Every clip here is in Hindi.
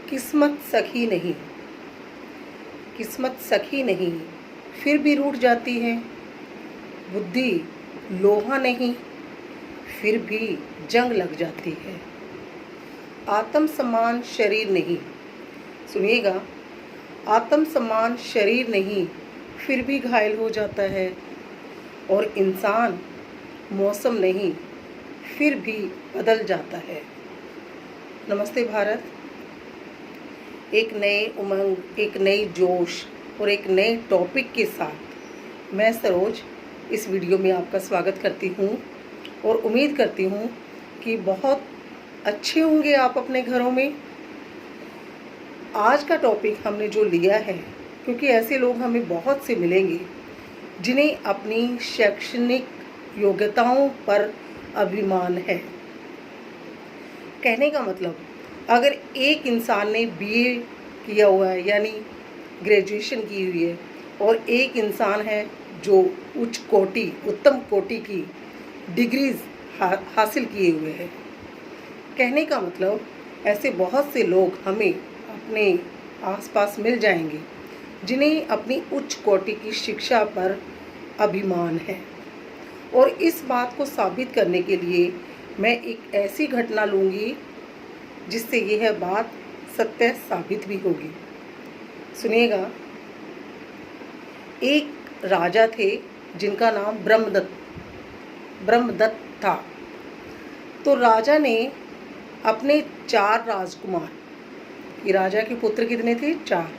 किस्मत सखी नहीं, किस्मत सखी नहीं, फिर भी रूठ जाती है। बुद्धि लोहा नहीं, फिर भी जंग लग जाती है। आत्म सम्मान शरीर नहीं, सुनिएगा, आत्म सम्मान शरीर नहीं, फिर भी घायल हो जाता है। और इंसान मौसम नहीं, फिर भी बदल जाता है। नमस्ते भारत। एक नए उमंग, एक नई जोश और एक नए टॉपिक के साथ मैं सरोज इस वीडियो में आपका स्वागत करती हूँ और उम्मीद करती हूँ कि बहुत अच्छे होंगे आप अपने घरों में। आज का टॉपिक हमने जो लिया है, क्योंकि ऐसे लोग हमें बहुत से मिलेंगे जिन्हें अपनी शैक्षणिक योग्यताओं पर अभिमान है। कहने का मतलब, अगर एक इंसान ने बीए किया हुआ है यानी ग्रेजुएशन की हुई है और एक इंसान है जो उच्च कोटि, उत्तम कोटि की डिग्रीज हासिल किए हुए हैं, कहने का मतलब ऐसे बहुत से लोग हमें अपने आसपास मिल जाएंगे जिन्हें अपनी उच्च कोटि की शिक्षा पर अभिमान है। और इस बात को साबित करने के लिए मैं एक ऐसी घटना लूँगी जिससे यह बात सत्य साबित भी होगी। सुनिएगा, एक राजा थे जिनका नाम ब्रह्मदत्त था। तो राजा ने अपने 4 राजकुमार, ये राजा के पुत्र कितने थे? 4।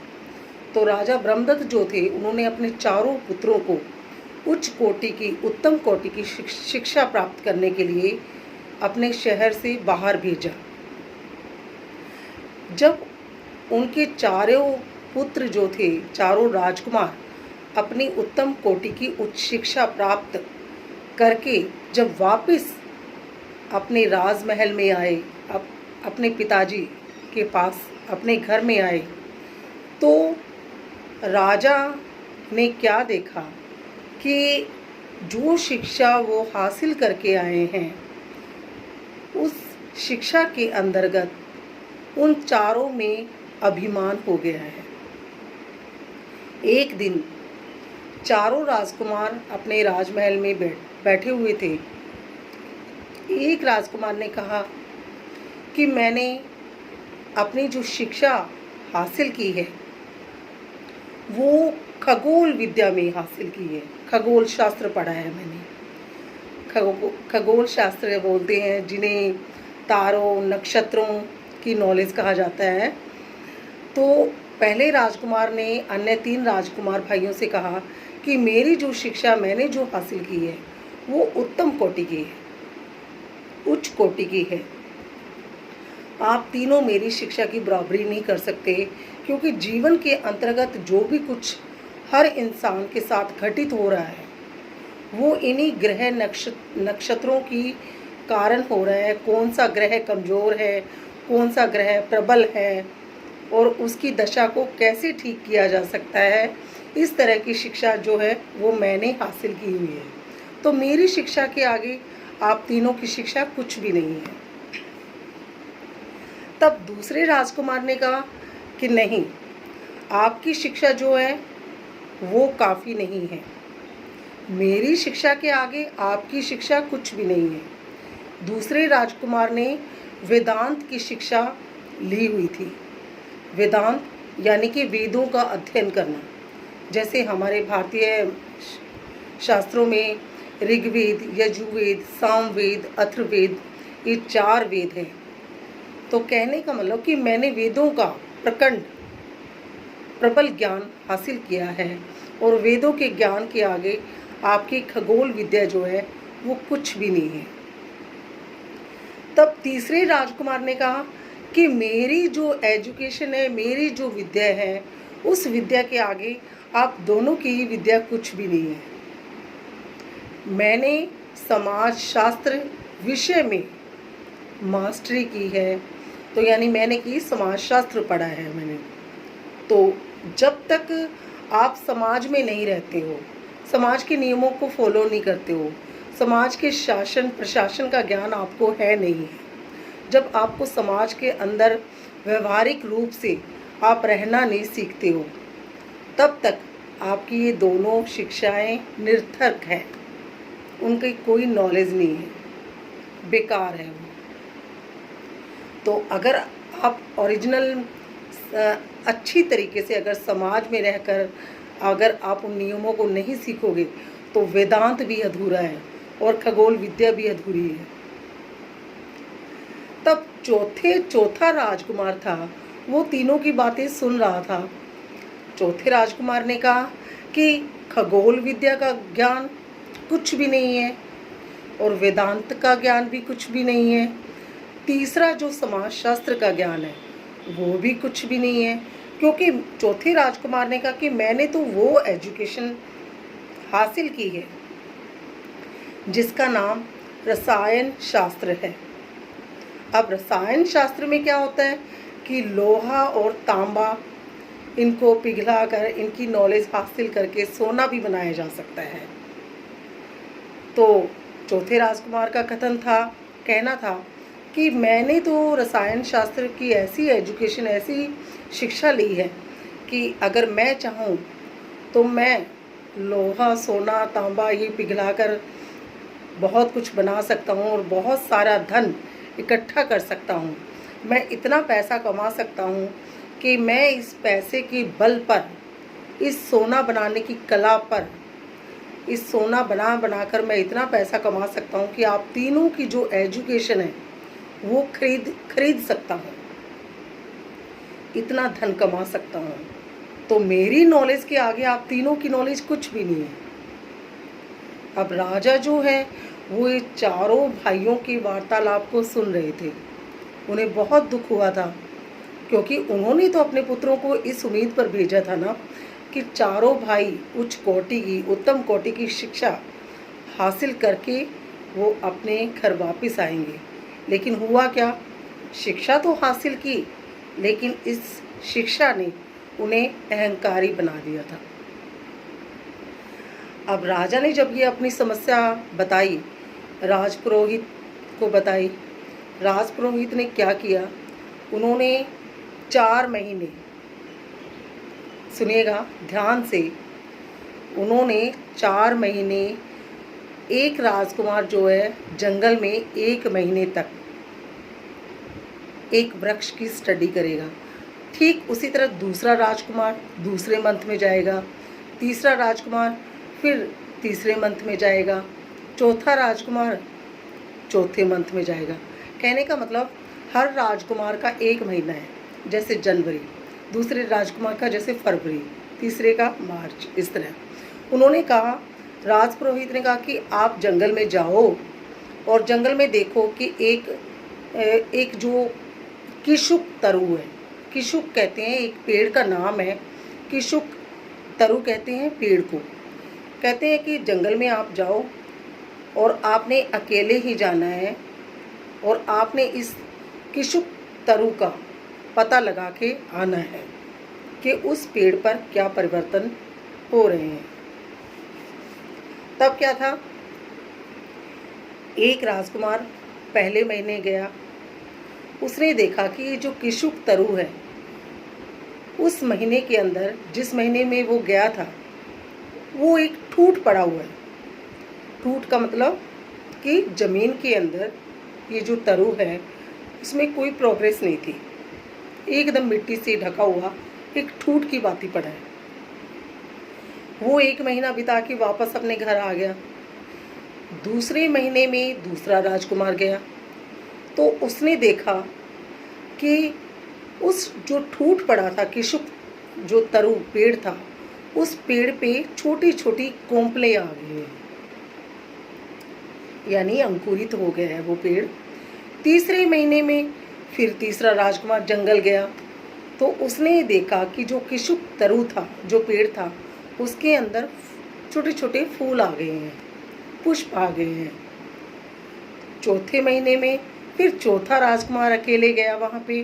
तो राजा ब्रह्मदत्त जो थे, उन्होंने अपने चारों पुत्रों को उच्च कोटि की, उत्तम कोटि की शिक्षा प्राप्त करने के लिए अपने शहर से बाहर भेजा। जब उनके चारों पुत्र जो थे, चारों राजकुमार, अपनी उत्तम कोटि की उच्च शिक्षा प्राप्त करके जब वापस अपने राजमहल में आए, अपने पिताजी के पास अपने घर में आए, तो राजा ने क्या देखा कि जो शिक्षा वो हासिल करके आए हैं, उस शिक्षा के अंतर्गत उन चारों में अभिमान हो गया है। एक दिन चारों राजकुमार अपने राजमहल में बैठे हुए थे। एक राजकुमार ने कहा कि मैंने अपनी जो शिक्षा हासिल की है वो खगोल विद्या में हासिल की है। खगोल शास्त्र पढ़ा है मैंने। खगोल शास्त्र बोलते हैं जिन्हें तारों, नक्षत्रों की नॉलेज कहा जाता है। तो पहले राजकुमार ने अन्य 3 राजकुमार भाइयों से कहा कि मेरी जो शिक्षा मैंने जो हासिल की है वो उत्तम कोटि की है, उच्च कोटि की है। आप तीनों मेरी शिक्षा की बराबरी नहीं कर सकते, क्योंकि जीवन के अंतर्गत जो भी कुछ हर इंसान के साथ घटित हो रहा है वो इन्हीं ग्रह नक्षत्रों की कारण हो रहा है। कौन सा ग्रह कमज़ोर है, कौन सा ग्रह प्रबल है और उसकी दशा को कैसे ठीक किया जा सकता है, इस तरह की शिक्षा जो है वो मैंने हासिल की हुई है। तो मेरी शिक्षा के आगे आप तीनों की शिक्षा कुछ भी नहीं है। तब दूसरे राजकुमार ने कहा कि नहीं, आपकी शिक्षा जो है वो काफ़ी नहीं है, मेरी शिक्षा के आगे आपकी शिक्षा कुछ भी नहीं है। दूसरे राजकुमार ने वेदांत की शिक्षा ली हुई थी। वेदांत यानी कि वेदों का अध्ययन करना। जैसे हमारे भारतीय शास्त्रों में ऋग्वेद, यजुर्वेद, सामवेद, अथर्ववेद, ये 4 वेद हैं। तो कहने का मतलब कि मैंने वेदों का प्रबल ज्ञान हासिल किया है और वेदों के ज्ञान के आगे आपकी खगोल विद्या जो है वो कुछ भी नहीं है। तब तीसरे राजकुमार ने कहा कि मेरी जो एजुकेशन है, मेरी जो विद्या है, उस विद्या के आगे आप दोनों की ही विद्या कुछ भी नहीं है। मैंने समाज शास्त्र विषय में मास्टरी की है, तो यानी मैंने की समाज शास्त्र पढ़ा है मैंने। तो जब तक आप समाज में नहीं रहते हो, समाज के नियमों को फॉलो नहीं करते हो, समाज के शासन प्रशासन का ज्ञान आपको है नहीं है, जब आपको समाज के अंदर व्यवहारिक रूप से आप रहना नहीं सीखते हो, तब तक आपकी ये दोनों शिक्षाएं निरर्थक हैं, उनकी कोई नॉलेज नहीं है, बेकार है वो। तो अगर आप ओरिजिनल अच्छी तरीके से अगर समाज में रहकर अगर आप उन नियमों को नहीं सीखोगे तो वेदांत भी अधूरा है और खगोल विद्या भी अधूरी है। तब चौथा राजकुमार था, वो तीनों की बातें सुन रहा था। चौथे राजकुमार ने कहा कि खगोल विद्या का ज्ञान कुछ भी नहीं है और वेदांत का ज्ञान भी कुछ भी नहीं है। तीसरा जो समाजशास्त्र का ज्ञान है वो भी कुछ भी नहीं है, क्योंकि चौथे राजकुमार ने कहा कि मैंने तो वो एजुकेशन हासिल की है जिसका नाम रसायन शास्त्र है। अब रसायन शास्त्र में क्या होता है कि लोहा और तांबा इनको पिघलाकर इनकी नॉलेज हासिल करके सोना भी बनाया जा सकता है। तो चौथे राजकुमार का कहना था कि मैंने तो रसायन शास्त्र की ऐसी एजुकेशन, ऐसी शिक्षा ली है कि अगर मैं चाहूँ तो मैं लोहा, सोना, तांबा ये पिघलाकर बहुत कुछ बना सकता हूँ और बहुत सारा धन इकट्ठा कर सकता हूँ। मैं इतना पैसा कमा सकता हूँ कि मैं इस पैसे के बल पर, इस सोना बनाने की कला पर, इस सोना बनाकर मैं इतना पैसा कमा सकता हूँ कि आप तीनों की जो एजुकेशन है वो खरीद सकता हूँ, इतना धन कमा सकता हूँ। तो मेरी नॉलेज के आगे आप तीनों की नॉलेज कुछ भी नहीं है। अब राजा जो है वो ये चारों भाइयों की वार्तालाप को सुन रहे थे। उन्हें बहुत दुख हुआ था, क्योंकि उन्होंने तो अपने पुत्रों को इस उम्मीद पर भेजा था ना कि चारों भाई उच्च कोटि की, उत्तम कोटि की शिक्षा हासिल करके वो अपने घर वापस आएंगे। लेकिन हुआ क्या, शिक्षा तो हासिल की, लेकिन इस शिक्षा ने उन्हें अहंकारी बना दिया था। अब राजा ने जब ये अपनी समस्या बताई, राजपुरोहित को बताई, राजपुरोहित ने क्या किया, उन्होंने 4 महीने, सुनिएगा ध्यान से, उन्होंने 4 महीने एक राजकुमार जो है जंगल में 1 महीने तक एक वृक्ष की स्टडी करेगा। ठीक उसी तरह दूसरा राजकुमार दूसरे मंथ में जाएगा, तीसरा राजकुमार फिर तीसरे मंथ में जाएगा, चौथा राजकुमार चौथे मंथ में जाएगा। कहने का मतलब हर राजकुमार का 1 महीना है, जैसे जनवरी, दूसरे राजकुमार का जैसे फरवरी, तीसरे का मार्च, इस तरह। उन्होंने कहा, राजपुरोहित ने कहा कि आप जंगल में जाओ और जंगल में देखो कि एक जो किशुक तरु है, किशुक कहते हैं, एक पेड़ का नाम है, किशुक तरु कहते हैं पेड़ को। कहते हैं कि जंगल में आप जाओ और आपने अकेले ही जाना है और आपने इस किशुक तरु का पता लगा के आना है कि उस पेड़ पर क्या परिवर्तन हो रहे हैं। तब क्या था, एक राजकुमार पहले महीने गया, उसने देखा कि ये जो किशुक तरु है, उस महीने के अंदर, जिस महीने में वो गया था, वो एक ठूठ पड़ा हुआ है। ठूठ का मतलब कि ज़मीन के अंदर ये जो तरु है इसमें कोई प्रोग्रेस नहीं थी, एकदम मिट्टी से ढका हुआ एक ठूठ की बाती पड़ा है। वो 1 महीना बिता के वापस अपने घर आ गया। दूसरे महीने में दूसरा राजकुमार गया तो उसने देखा कि उस जो ठूठ पड़ा था, किशुक जो तरु पेड़ था, उस पेड़ पे छोटी छोटी कोंपलें आ गई हैं, यानी अंकुरित हो गया है वो पेड़। तीसरे महीने में फिर तीसरा राजकुमार जंगल गया तो उसने देखा कि जो किशुक तरु था, जो पेड़ था, उसके अंदर छोटे छोटे फूल आ गए हैं, पुष्प आ गए हैं। चौथे महीने में फिर चौथा राजकुमार अकेले गया वहाँ पे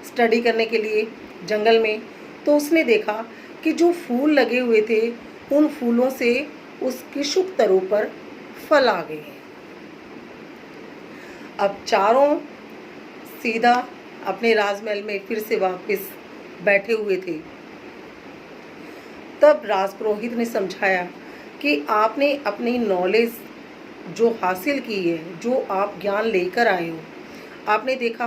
स्टडी करने के लिए जंगल में, तो उसने देखा कि जो फूल लगे हुए थे उन फूलों से उस किशुक तरु पर फल आ गए हैं। अब चारों सीधा अपने राजमहल में फिर से वापस बैठे हुए थे। तब राजपुरोहित ने समझाया कि आपने अपनी नॉलेज जो हासिल की है, जो आप ज्ञान लेकर आए हो, आपने देखा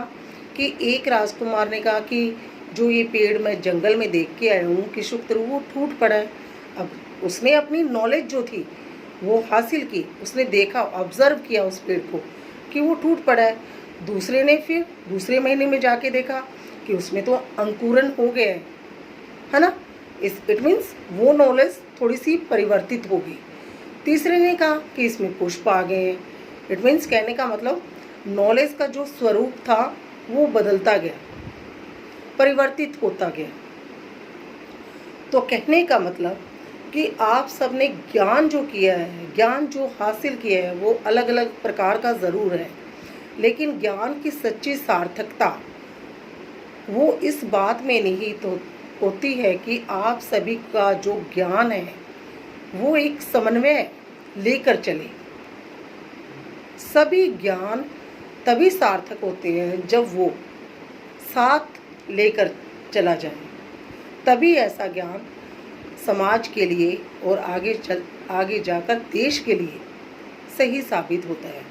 कि एक राजकुमार ने कहा कि जो ये पेड़ मैं जंगल में देख के आया हूँ कि शुक्र वो टूट पड़ा है। अब उसने अपनी नॉलेज जो थी वो हासिल की, उसने देखा, ऑब्जर्व किया उस पेड़ को कि वो टूट पड़ा है। दूसरे ने फिर दूसरे महीने में जाके देखा कि उसमें तो अंकुरन हो गया है ना। इट मीन्स वो नॉलेज थोड़ी सी परिवर्तित होगी। तीसरे ने कहा कि इसमें पुष्प आ गए हैं। इट मीन्स कहने का मतलब नॉलेज का जो स्वरूप था वो बदलता गया, परिवर्तित होता गया। तो कहने का मतलब कि आप सबने ज्ञान जो किया है, ज्ञान जो हासिल किया है वो अलग अलग प्रकार का ज़रूर है, लेकिन ज्ञान की सच्ची सार्थकता वो इस बात में निहित होती है कि आप सभी का जो ज्ञान है वो एक समन्वय लेकर चले। सभी ज्ञान तभी सार्थक होते हैं जब वो साथ लेकर चला जाए, तभी ऐसा ज्ञान समाज के लिए और आगे जाकर देश के लिए सही साबित होता है।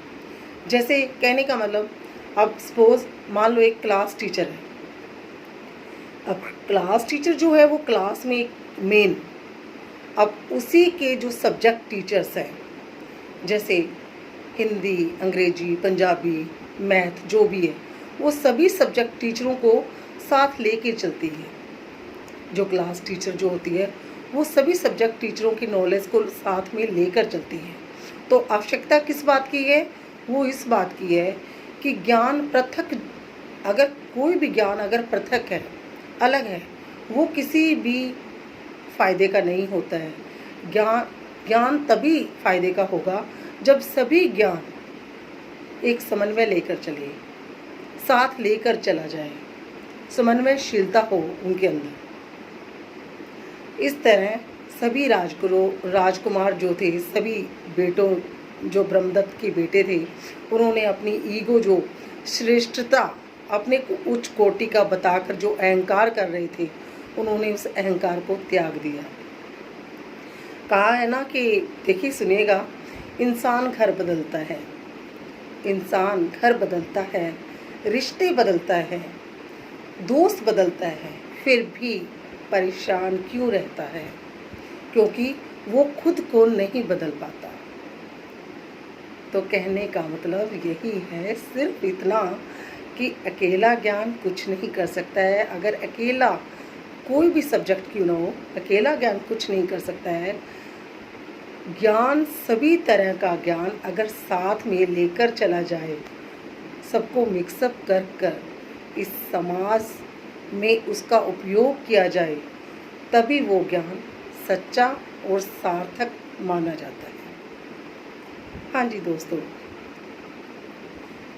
जैसे कहने का मतलब, अब सपोज मान लो एक क्लास टीचर है। अब क्लास टीचर जो है वो क्लास में मेन, अब उसी के जो सब्जेक्ट टीचर्स हैं, जैसे हिंदी, अंग्रेजी, पंजाबी, मैथ जो भी है, वो सभी सब्जेक्ट टीचरों को साथ लेके चलती है। जो क्लास टीचर जो होती है वो सभी सब्जेक्ट टीचरों की नॉलेज को साथ में लेकर चलती है। तो आवश्यकता किस बात की है? वो इस बात की है कि ज्ञान पृथक, अगर कोई भी ज्ञान अगर पृथक है, अलग है, वो किसी भी फायदे का नहीं होता है। ज्ञान तभी फायदे का होगा जब सभी ज्ञान एक समन्वय लेकर चले, साथ लेकर चला जाए, समन्वयशीलता हो उनके अंदर। इस तरह सभी राजकुमार जो थे, सभी बेटों जो ब्रह्मदत्त के बेटे थे, उन्होंने अपनी ईगो, जो श्रेष्ठता, अपने को उच्च कोटि का बताकर जो अहंकार कर रहे थे, उन्होंने उस अहंकार को त्याग दिया। कहा है ना कि देखिए सुनिएगा, इंसान घर बदलता है, इंसान घर बदलता है, रिश्ते बदलता है, दोस्त बदलता है, फिर भी परेशान क्यों रहता है? क्योंकि वो खुद को नहीं बदल पाता। तो कहने का मतलब यही है, सिर्फ इतना कि अकेला ज्ञान कुछ नहीं कर सकता है। अगर अकेला कोई भी सब्जेक्ट क्यों ना हो, अकेला ज्ञान कुछ नहीं कर सकता है। ज्ञान, सभी तरह का ज्ञान अगर साथ में लेकर चला जाए, सबको मिक्सअप कर इस समाज में उसका उपयोग किया जाए, तभी वो ज्ञान सच्चा और सार्थक माना जाता है। हाँ जी दोस्तों,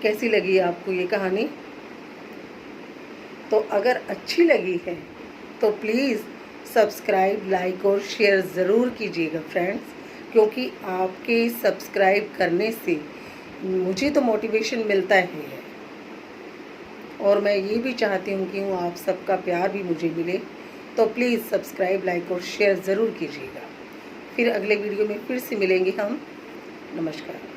कैसी लगी आपको ये कहानी? तो अगर अच्छी लगी है तो प्लीज़ सब्सक्राइब, लाइक और शेयर ज़रूर कीजिएगा फ्रेंड्स, क्योंकि आपके सब्सक्राइब करने से मुझे तो मोटिवेशन मिलता ही है, और मैं ये भी चाहती हूँ कि आप सबका प्यार भी मुझे मिले। तो प्लीज़ सब्सक्राइब, लाइक और शेयर ज़रूर कीजिएगा। फिर अगले वीडियो में फिर से मिलेंगे हम। नमस्कार।